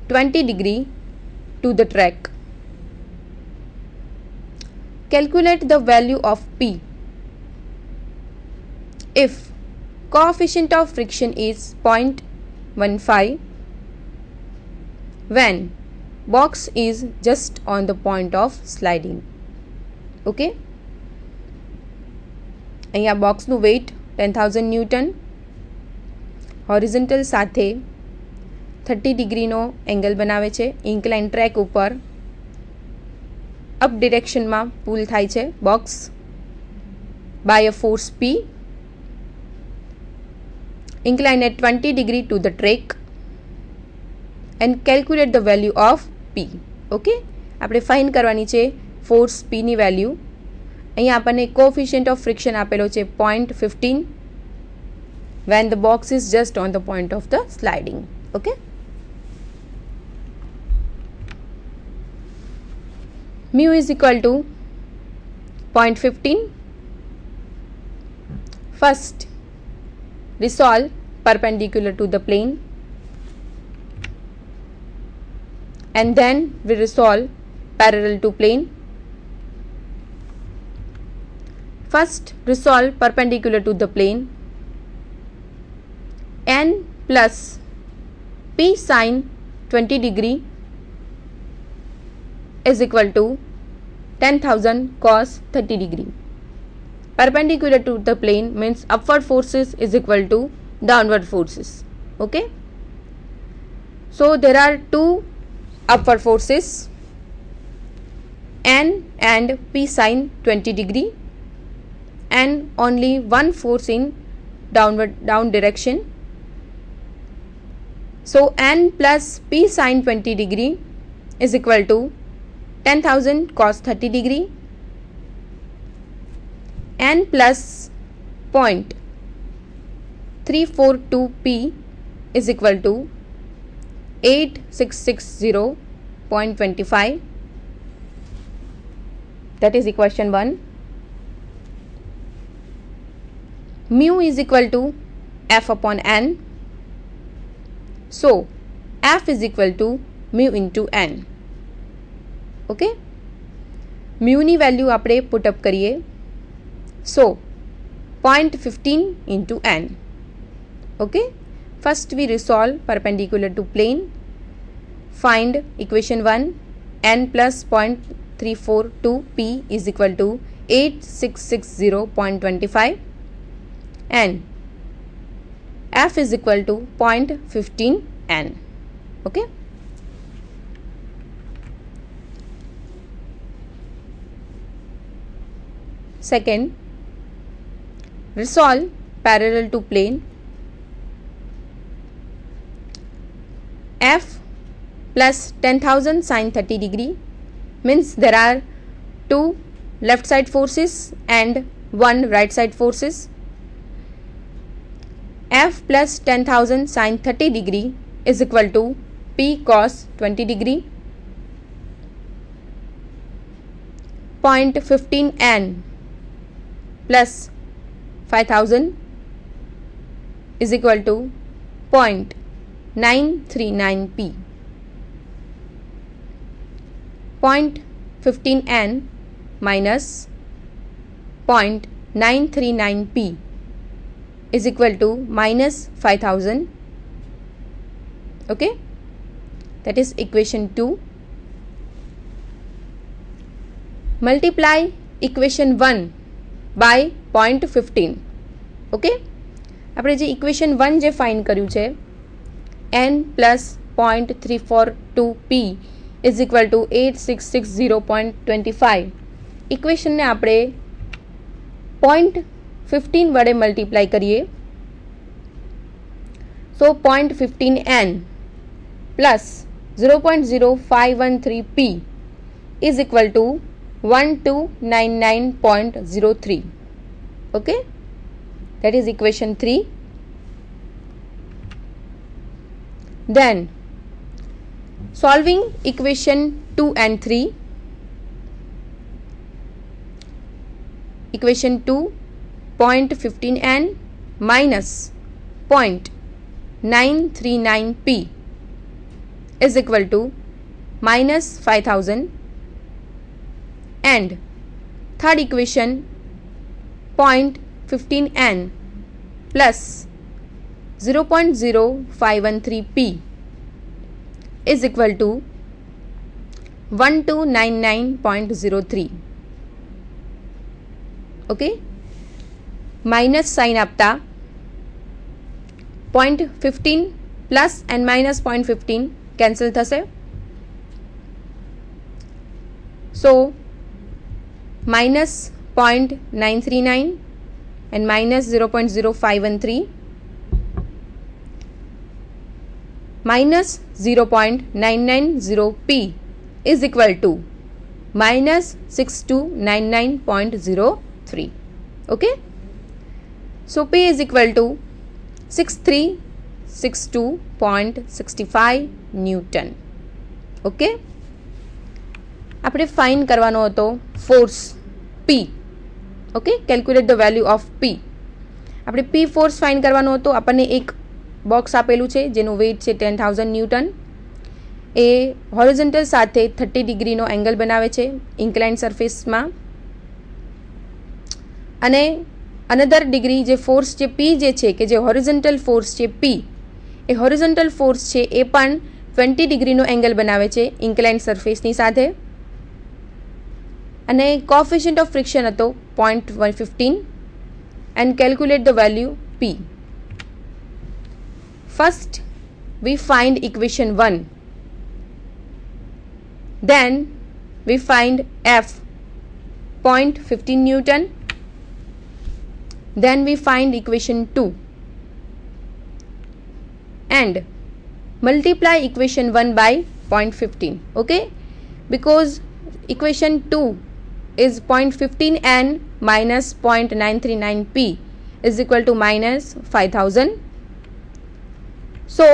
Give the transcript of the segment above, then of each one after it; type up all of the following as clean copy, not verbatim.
20 degree to the track. Calculate the value of P if coefficient of friction is 0.15 when box is just on the point of sliding. Okay, અહીંયા બોક્સનું weight 10,000 newton, horizontal સાથે 30 ડિગ્રીનો angle બનાવે છે. Incline track ઉપર up ડિરેક્શનમાં pull થાય છે box by a force P. Incline at 20 degree to the track and calculate the value of P. Okay, આપણે ફાઇન્ડ કરવાની છે ફોર્સ P ની વેલ્યુ. અહીંયા આપણને કોએફિશિયન્ટ ઓફ ફ્રિક્શન આપેલો છે 0.15 when the box is just on the point of the sliding. Okay, mu is equal to 0.15. First, resolve perpendicular to the plane and then we resolve parallel to plane. First, resolve perpendicular to the plane. N plus P sin 20 degree is equal to 10,000 cos 30 degree. Perpendicular to the plane means upward forces is equal to downward forces. Okay, so there are two upward forces, N and P sin 20 degree, and only one force in down direction. So N plus P sin 20 degree is equal to 10,000 cos 30 degree. N plus 0.342 P is equal to 8660.25. That is equation 1. Mu is equal to F upon N. So F is equal to mu into N. Okay, mu ની value આપણે put up કરીએ. So 0.15 into N. Okay, first we resolve perpendicular to plane. Find equation 1. N plus 0.342 P is equal to 8660.25 and F is equal to 0.15 N. Okay, second, resolve parallel to plane. F plus 10,000 sin 30 degree means there are two left side forces and one right side forces. F plus 10,000 sin 30 degree is equal to P cos 20 degree. 0.15 N plus 5,000 is equal to 0.939 P. 0.15 N minus 0.939 P is equal to minus 5,000. Okay, that is equation 2. Multiply equation 1 by 0.15. Okay, આપણે જે equation 1 જે find કર્યું છે N plus 0.342 P is equal to 8660.25. equation ને આપણે 0.15 વડે multiply કરીએ. So 0.15 N plus 0.0513 P is equal to 1299.03. Okay, that is equation 3. Then solving equation 2 and 3. Equation 2, 0.15 N minus 0.939 P is equal to minus 5000 and third equation 0.15n plus 0.0513p is equal to 1299.03. Okay, minus sine आपता 0.15 plus and minus 0.15 cancel थशे, so minus 0.939 and minus 0.0513 minus 0.990p is equal to minus 6299.03. Okay, so p is equal to 6362.65 Newton. Okay, આપણે find કરવાનો હતો force p. Okay, calculate the value of p. આપણે p force find કરવાનો હતો. આપણને એક box આપેલું છે જેનું વેઇટ છે 10,000 ન્યૂટન. એ હોરિઝોન્ટલ સાથે 30 ડિગ્રીનો એંગલ બનાવે છે ઇન્ક્લાઇન સરફેસમાં, અને અનધર ડિગ્રી જે ફોર્સ છે p જે છે કે જે હોરિઝોન્ટલ ફોર્સ છે p, એ હોરિઝોન્ટલ ફોર્સ છે એ પણ 20 ડિગ્રીનો એંગલ બનાવે છે ઇન્ક્લાઇન સરફેસની સાથે, અને કોએફિશિયન્ટ ઓફ ફ્રિક્શન હતો 0.15 and calculate the value p. First, we find equation 1. Then, we find F 0.15 Newton. Then, we find equation 2. And multiply equation 1 by 0.15. Okay? Because equation 2 is 0.15n minus 0.939p is equal to minus 5000. So,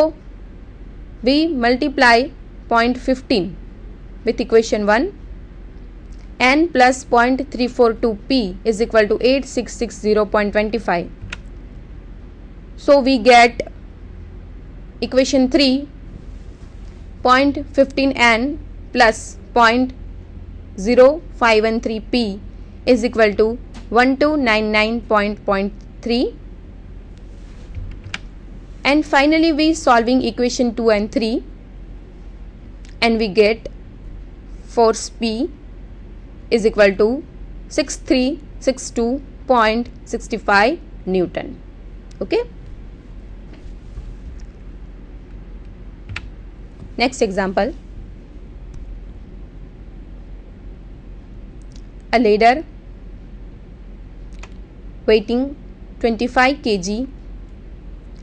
we multiply 0.15 with equation 1, n plus 0.342p is equal to 8660.25. So, we get equation 3, 0.15n plus 0.0513p is equal to 1299.3. And finally, we solving equation 2 and 3, and we get force P is equal to 6362.65 Newton. Okay. Next example. A ladder weighing 25 kg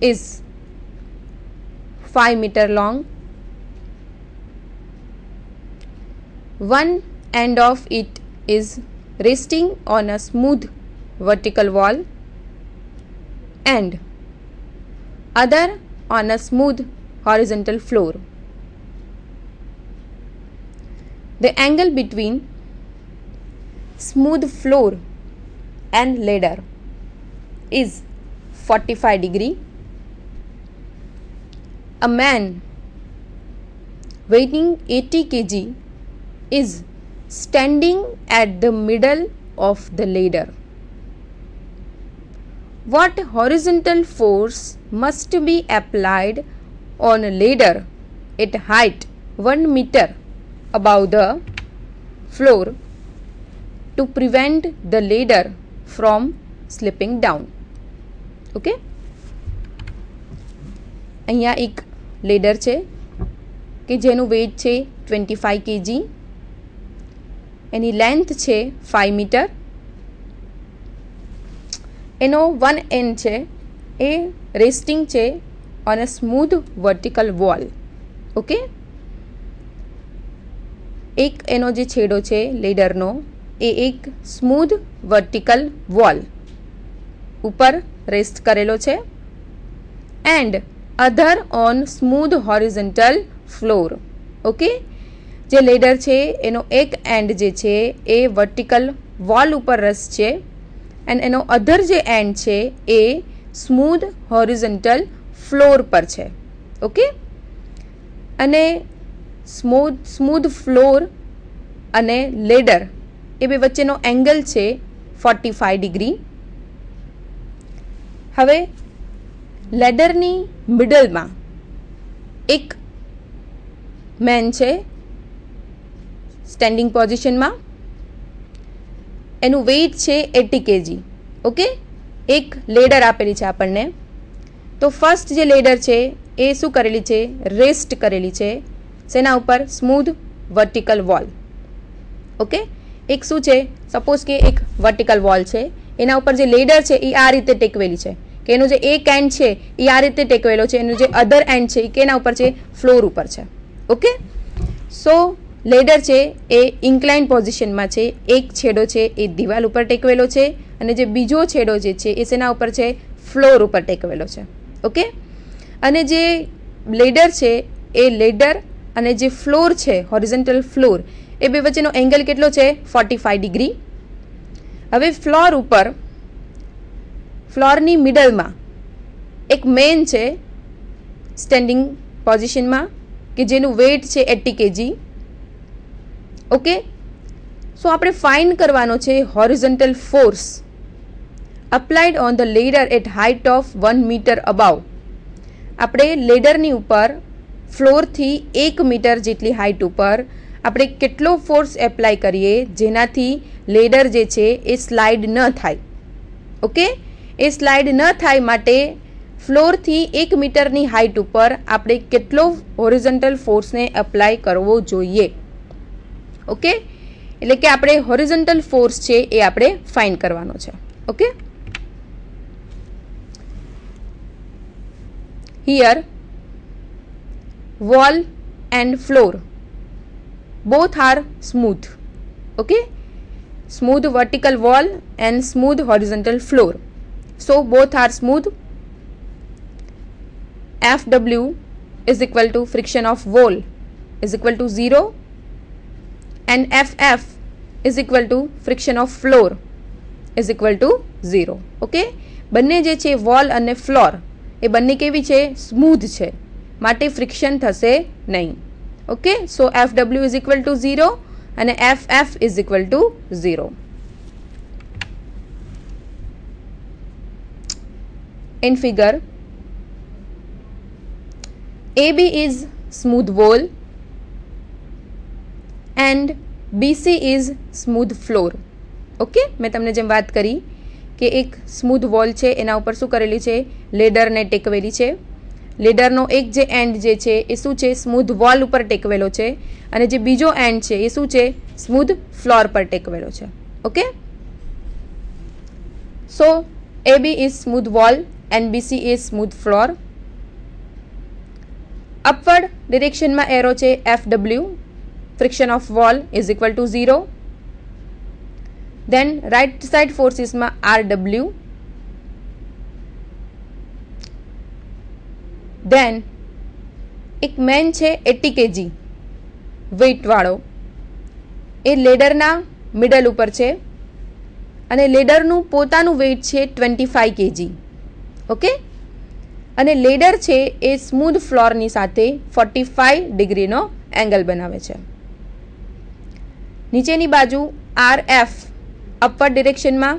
is 5 meter long. One end of it is resting on a smooth vertical wall and other on a smooth horizontal floor. The angle between smooth floor and ladder is 45 degree. A man weighing 80 kg is standing at the middle of the ladder. What horizontal force must be applied on a ladder at height 1 meter above the floor to prevent the ladder from slipping down? Okay. અહીંયા એક ladder છે કે જેનું weight છે 25 kg, એની length છે 5 metre, એનો 1 and છે એ resting છે on a smooth vertical wall. Okay, એક એનો જે છેડો છે લેડરનો એ એક સ્મૂધ વર્ટિકલ વોલ ઉપર રેસ્ટ કરેલો છે, and other on smooth horizontal floor. Okay, જે લેડર છે એનો એક એન્ડ જે છે એ વર્ટિકલ વોલ ઉપર રેસ્ટ છે, એન્ડ એનો અધર જે એન્ડ છે એ સ્મૂધ હોરિઝોન્ટલ ફ્લોર પર છે. ઓકે, અને સ્મૂધ ફ્લોર અને લેડર એ બે વચ્ચેનો એંગલ છે 45 ડિગ્રી. હવે લેડરની મિડલમાં એક મેન છે સ્ટેન્ડિંગ પોઝિશનમાં, એનું વેઇટ છે 80 kg. ઓકે, એક લેડર આપેલી છે આપણને. તો ફર્સ્ટ જે લેડર છે એ શું કરેલી છે, રેસ્ટ કરેલી છે શેના ઉપર, સ્મૂધ વર્ટિકલ વોલ. ઓકે, એક શું છે, સપોઝ કે એક વર્ટિકલ વોલ છે, એના ઉપર જે લેડર છે એ આ રીતે ટેકવેલી છે કે એનો જે એક એન્ડ છે એ આ રીતે ટેકવેલો છે, એનું જે અધર એન્ડ છે એ કેના ઉપર છે, ફ્લોર ઉપર છે. ઓકે, સો લેડર છે એ ઇન્ક્લાઇન પોઝિશનમાં છે, એક છેડો છે એ દિવાલ ઉપર ટેકવેલો છે અને જે બીજો છેડો જે છે એ શેના ઉપર છે, ફ્લોર ઉપર ટેકવેલો છે. ઓકે, અને જે લેડર છે એ લેડર અને જે ફ્લોર છે હોરિઝોન્ટલ ફ્લોર એ બે વચ્ચેનો એંગલ કેટલો છે, 45 ડિગ્રી. હવે ફ્લોર ઉપર ફ્લોરની મિડલમાં એક મેન છે સ્ટેન્ડિંગ પોઝિશનમાં કે જેનું વેઇટ છે 80 kg. ઓકે, સો આપણે ફાઇન્ડ કરવાનો છે horizontal force applied on the ladder at height of 1 metre above. આપણે લેડરની ઉપર ફ્લોરથી 1 મીટર જેટલી હાઇટ ઉપર આપણે કેટલો ફોર્સ એપ્લાય કરીએ જેનાથી લેડર જે છે એ સ્લાઇડ ન થાય. ઓકે, એ સ્લાઇડ ન થાય માટે ફ્લોરથી 1 મીટરની હાઇટ ઉપર આપણે કેટલો હોરિઝોન્ટલ ફોર્સને એપ્લાય કરવો જોઈએ. ઓકે, એટલે કે આપણે હોરિઝોન્ટલ ફોર્સ છે એ આપણે ફાઇન્ડ કરવાનો છે. Okay, here wall and floor both are smooth. Okay, smooth vertical wall and smooth horizontal floor, so both are smooth. Fw is equal to friction of wall is equal to 0 and Ff is equal to friction of floor is equal to 0. Okay, બંને જે છે wall અને floor એ બંને કેવી છે, smooth છે, માટે friction થશે નહીં. Okay, so Fw is equal to 0 અને Ff is equal to 0. In figure, AB is smooth wall and BC is smooth floor. Okay, મેં તમને જેમ વાત કરી કે એક સ્મૂધ વોલ છે એના ઉપર શું કરેલી છે, લેડરને ટેકવેલી છે. લેડરનો એક જે એન્ડ જે છે એ શું છે, સ્મૂધ વોલ ઉપર ટેકવેલો છે અને જે બીજો એન્ડ છે એ શું છે, સ્મૂધ ફ્લોર પર ટેકવેલો છે. Okay, so AB is smooth wall and BC is smooth floor. Upward ડિરેક્શનમાં એરો છે Fw, friction of wall is equal to 0. then right side forcesમાં Rw, then એક મેન છે 80 kg વેઇટ વાળો, એ લેડરના મિડલ ઉપર છે અને લેડરનું પોતાનું વેઇટ છે 25 kg. ઓકે, અને લેડર છે એ સ્મૂધ ફ્લોરની સાથે 45 ડિગ્રીનો એંગલ બનાવે છે. નીચેની બાજુ Rf અપવર્ડ ડિરેક્શનમાં,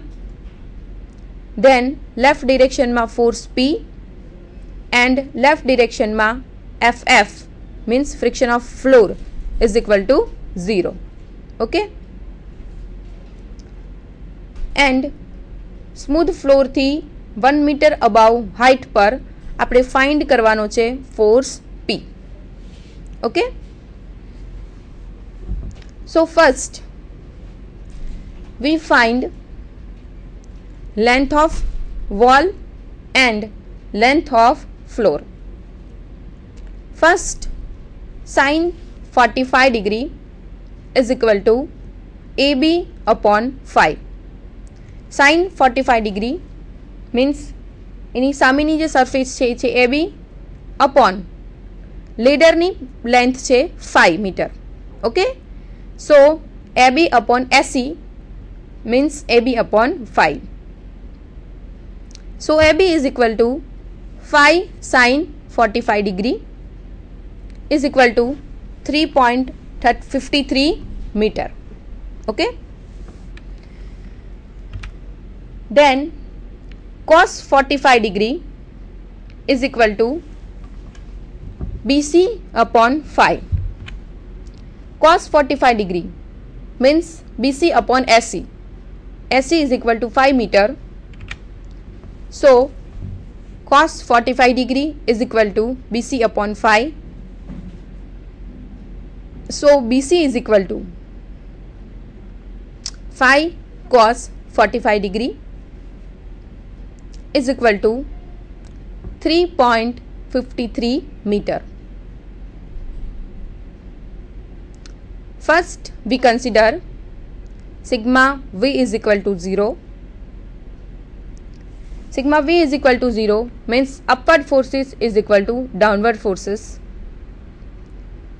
દેન લેફ્ટ ડિરેક્શનમાં ફોર્સ P એન્ડ લેફ્ટ ડિરેક્શનમાં Ff means friction of floor is equal to 0. Okay, and smooth ફ્લોરથી 1 મીટર અબાવ હાઇટ પર આપણે ફાઇન્ડ કરવાનો છે force P. Okay, so first we find length of wall and length of floor. First, sin 45 degree is equal to AB upon 5. Sin 45 degree means એની સામેની જે surface છે AB upon લેડરની length છે 5 metre. Okay, so AB upon SE means AB upon 5. So AB is equal to 5 sin 45 degree is equal to 3.53 meter. Okay. Then cos 45 degree is equal to BC upon phi. Cos 45 degree means BC upon AC. AC is equal to 5 meter. So cos 45 degree is equal to BC upon phi. So BC is equal to phi cos 45 degree is equal to 3.53 meter. First we consider sigma V is equal to 0. Sigma V is equal to 0 means upward forces is equal to downward forces.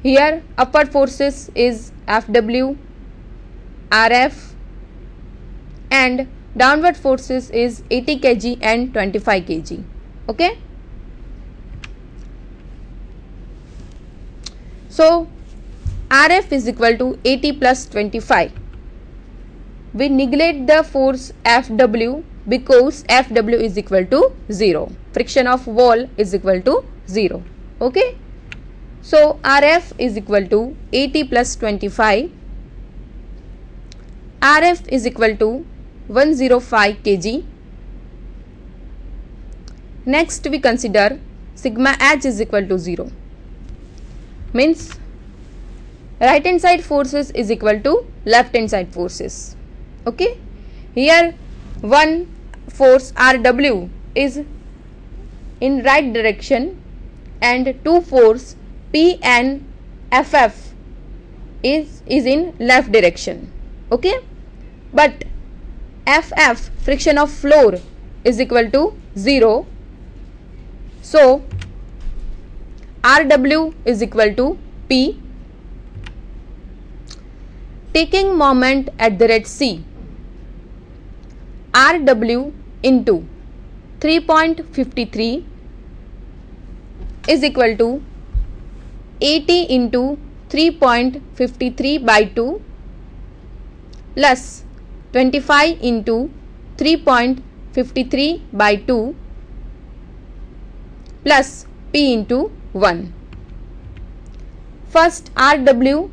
Here upward forces is FW, RF, and downward forces is 80 kg and 25 kg. Okay. So RF is equal to 80 plus 25. We neglect the force FW because FW is equal to 0. Friction of wall is equal to 0. Okay. So RF is equal to 80 plus 25. RF is equal to 105 kg. Next we consider sigma H is equal to 0. Means right hand side forces is equal to left hand side forces. Okay. Here one force RW is in right direction and two force P and FF is in left direction. Okay. But FF, friction of floor, is equal to 0. So RW is equal to P. Taking moment at the rate C, RW into 3.53 is equal to 80 into 3.53 by 2 plus 25 into 3.53 by 2 plus P into 1. First RW